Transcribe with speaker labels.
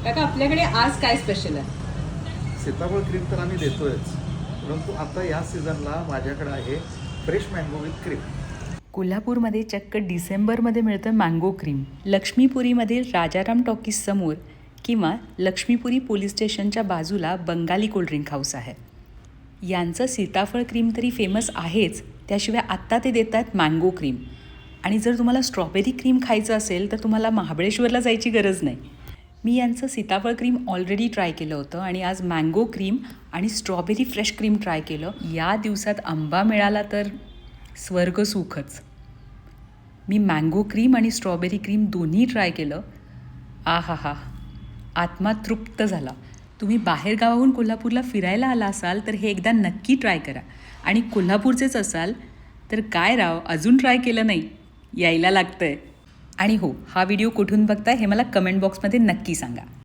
Speaker 1: काका आपल्याकडे आज काय स्पेशल आहे?
Speaker 2: सीताफळ क्रीम तर आम्ही देतोयच, परंतु आता या सीझनला माझ्याकडे आहे फ्रेश मँगो विथ क्रीम.
Speaker 3: कोल्हापूरमध्ये चक्क डिसेंबरमध्ये मिळतं मँगो क्रीम. लक्ष्मीपुरीमधील राजाराम टॉकीज समोर किंवा लक्ष्मीपुरी पोलीस स्टेशनच्या बाजूला बंगाली कोल्ड्रिंक हाऊस आहे. यांचं सीताफळ क्रीम तरी फेमस आहेच, त्याशिवाय आत्ता ते देतात मँगो क्रीम. आणि जर तुम्हाला स्ट्रॉबेरी क्रीम खायचं असेल तर तुम्हाला महाबळेश्वरला जायची गरज नाही. मी यांचं सीताफळ क्रीम ऑलरेडी ट्राय केलं होतं आणि आज मँगो क्रीम आणि स्ट्रॉबेरी फ्रेश क्रीम ट्राय केलं. या दिवसात आंबा मिळाला तर स्वर्ग सुखच. मी मँगो क्रीम आणि स्ट्रॉबेरी क्रीम दोन्ही ट्राय केलं. हा हा, आत्मा तृप्त झाला. तुम्ही बाहेरगावाहून कोल्हापूरला फिरायला आला असाल तर हे एकदा नक्की ट्राय करा. आणि कोल्हापूरचेच असाल तर काय राव, अजून ट्राय केलं नाही, यायला लागतंय. आणि हो, हा व्हिडिओ कुठून बघताय हे मला कमेंट बॉक्समध्ये नक्की सांगा.